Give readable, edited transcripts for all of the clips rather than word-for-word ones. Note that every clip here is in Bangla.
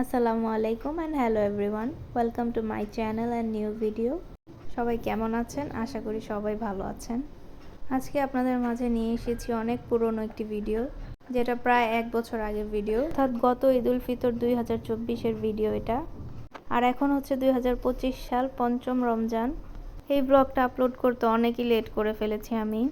আসসালামু আলাইকুম and hello everyone, welcome to my channel and new video. সবাই কেমন আছেন? আশা করি সবাই ভালো আছেন। আজকে আপনাদের মাঝে নিয়ে এসেছি অনেক পুরনো একটি ভিডিও, যেটা প্রায় 1 বছর আগের ভিডিও, অর্থাৎ গত ঈদ উল ফিতর 2024-এর ভিডিও এটা। আর এখন হচ্ছে 2025 সাল, পঞ্চম রমজান। এই ব্লগটা আপলোড করতে অনেকই লেট করে ফেলেছি আমি।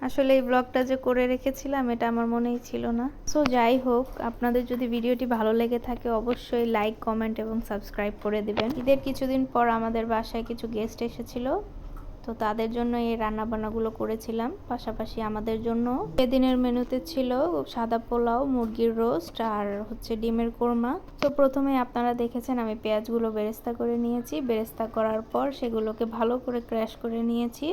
আসলে এই ব্লগটা যে করে রেখেছিলাম এটা আমার মনেই ছিল না। সো যাই হোক, আপনাদের যদি ভিডিওটি ভালো লেগে থাকে অবশ্যই লাইক, কমেন্ট এবং সাবস্ক্রাইব করে দিবেন। ঈদের কিছুদিন পর আমাদের বাসায় কিছু গেস্ট এসেছিল, তো তাদের জন্য এই রান্নাবান্নাগুলো করেছিলাম। পাশাপাশি আমাদের জন্য সেদিনের মেনুতে ছিল সাদা পোলাও, মুরগির রোস্ট আর হচ্ছে ডিমের কোরমা। তো প্রথমে আপনারা দেখেছেন আমি পেঁয়াজগুলো বেরেস্তা করে নিয়েছি। বেরেস্তা করার পর সেগুলোকে ভালো করে ক্র্যাশ করে নিয়েছি।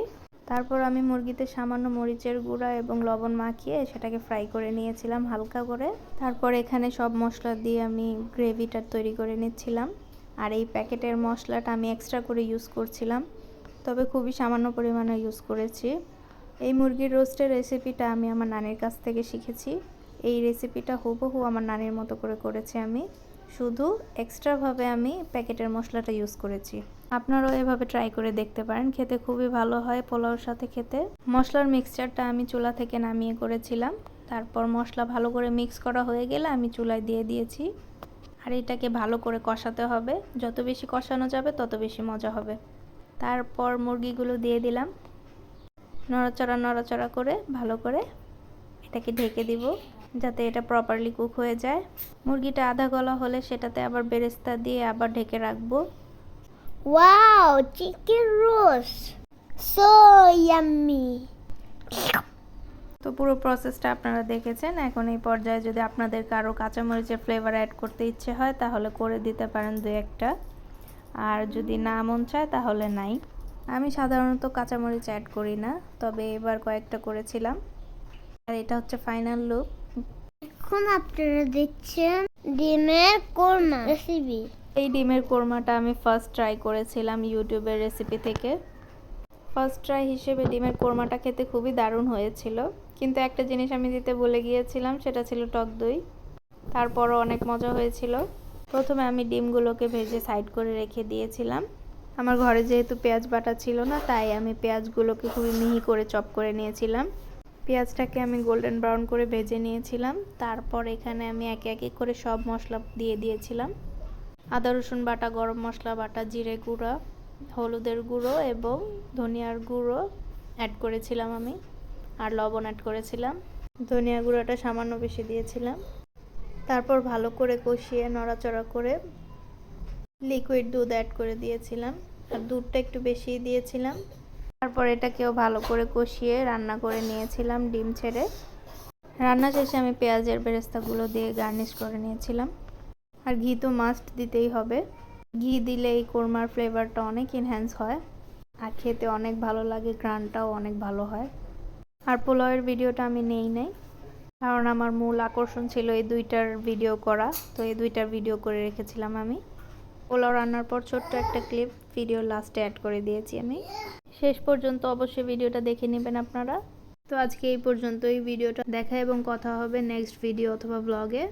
তারপর আমি মুরগিতে সামান্য মরিচের গুঁড়া এবং লবণ মাখিয়ে সেটাকে ফ্রাই করে নিয়েছিলাম হালকা করে। তারপর এখানে সব মশলা দিয়ে আমি গ্রেভিটা তৈরি করে নিচ্ছিলাম। আর এই প্যাকেটের মশলাটা আমি এক্সট্রা করে ইউজ করছিলাম, তবে খুবই সামান্য পরিমাণে ইউজ করেছি। এই মুরগির রোস্টের রেসিপিটা আমি আমার নানির কাছ থেকে শিখেছি। এই রেসিপিটা হুবহু আমার নানির মতো করে করেছি আমি, শুধু এক্সট্রাভাবে আমি প্যাকেটের মশলাটা ইউজ করেছি। আপনারাও এভাবে ট্রাই করে দেখতে পারেন, খেতে খুবই ভালো হয় পোলাওর সাথে খেতে। মশলার মিক্সচারটা আমি চুলা থেকে নামিয়ে করেছিলাম। তারপর মশলা ভালো করে মিক্স করা হয়ে গেলে আমি চুলায় দিয়ে দিয়েছি। আর এটাকে ভালো করে কষাতে হবে, যত বেশি কষানো যাবে তত বেশি মজা হবে। তারপর মুরগিগুলো দিয়ে দিলাম, নড়াচড়া করে ভালো করে এটাকে ঢেকে দিব যাতে এটা প্রপারলি কুক হয়ে যায়। মুরগিটা আধা গলা হলে সেটাতে আবার বেরেস্তা দিয়ে আবার ঢেকে রাখবো। Wow, chicken roast. So yummy. তো পুরো প্রসেসটা আপনারা দেখেছেন। এখন এই পর্যায়ে যদি আপনাদের কারো কাঁচামরিচের ফ্লেভার অ্যাড করতে ইচ্ছে হয় তাহলে করে দিতে পারেন 2-1টা, আর যদি না মন চায় তাহলে নাই। আমি সাধারণত কাঁচামরিচ অ্যাড করি না, তবে এবার কয়েকটা করেছিলাম। আর এটা হচ্ছে ফাইনাল লুক। এখন আপনারা দেখছেন ডিমের কোরমা রেসিপি। এই ডিমের কোরমাটা আমি ফার্স্ট ট্রাই করেছিলাম ইউটিউবের রেসিপি থেকে। ফার্স্ট ট্রাই হিসেবে ডিমের কোরমাটা খেতে খুবই দারুণ হয়েছিল, কিন্তু একটা জিনিস আমি দিতে ভুলে গিয়েছিলাম, সেটা ছিল টক দই। তারপরও অনেক মজা হয়েছিল। প্রথমে আমি ডিমগুলোকে ভেজে সাইড করে রেখে দিয়েছিলাম। আমার ঘরে যেহেতু পেঁয়াজ বাটা ছিল না, তাই আমি পেঁয়াজগুলোকে খুবই মিহি করে চপ করে নিয়েছিলাম। পেঁয়াজটাকে আমি গোল্ডেন ব্রাউন করে ভেজে নিয়েছিলাম। তারপর এখানে আমি একে একে করে সব মশলা দিয়ে দিয়েছিলাম। আদা রসুন বাটা, গরম মশলা বাটা, জিরে গুঁড়া, হলুদের গুঁড়ো এবং ধনিয়ার গুঁড়ো অ্যাড করেছিলাম আমি, আর লবণ অ্যাড করেছিলাম। ধনিয়া গুঁড়োটা সামান্য বেশি দিয়েছিলাম। তারপর ভালো করে কষিয়ে নড়াচড়া করে লিকুইড দুধ অ্যাড করে দিয়েছিলাম, আর দুধটা একটু বেশি দিয়েছিলাম। তারপর এটাকেও ভালো করে কষিয়ে রান্না করে নিয়েছিলাম ডিম ছেড়ে। রান্না শেষে আমি পেঁয়াজের বেরেস্তাগুলো দিয়ে গার্নিশ করে নিয়েছিলাম। আর ঘি তো মাস্ট দিতেই হবে। ঘি দিলে এই কোরমার ফ্লেভারটা অনেক এনহ্যান্স হয় আর খেতে অনেক ভালো লাগে, ঘ্রাণটাও অনেক ভালো হয়। আর পোলাওয়ের ভিডিওটা আমি নেই নাই, কারণ আমার মূল আকর্ষণ ছিল এই দুইটার ভিডিও করা, তো এই দুইটার ভিডিও করে রেখেছিলাম আমি। পোলাও রান্নার পর ছোট্ট একটা ক্লিপ ভিডিও লাস্টে অ্যাড করে দিয়েছি আমি। শেষ পর্যন্ত অবশ্যই ভিডিওটা দেখে নেবেন আপনারা। তো আজকে এই পর্যন্ত। এই ভিডিওটা দেখা এবং কথা হবে নেক্সট ভিডিও অথবা ব্লগে।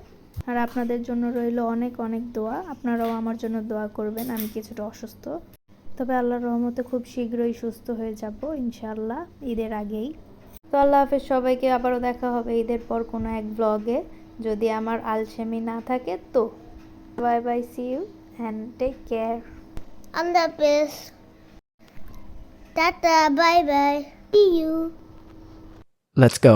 আর আপনাদের জন্য রইল অনেক অনেক দোয়া। আপনারাও আমার জন্য দোয়া করবেন। আমি কিছুটা অসুস্থ, তবে আল্লাহর রহমতে খুব শীঘ্রই সুস্থ হয়ে যাব ইনশাআল্লাহ, ঈদের আগেই। তো আল্লাহ হাফেজ সবাইকে। আবারও দেখা হবে ঈদের পর কোনো এক ব্লগে, যদি আমার আলসেমি না থাকে তো। Bye bye, see you and take care. I'm the best. Tata, bye bye. See you. Let's go.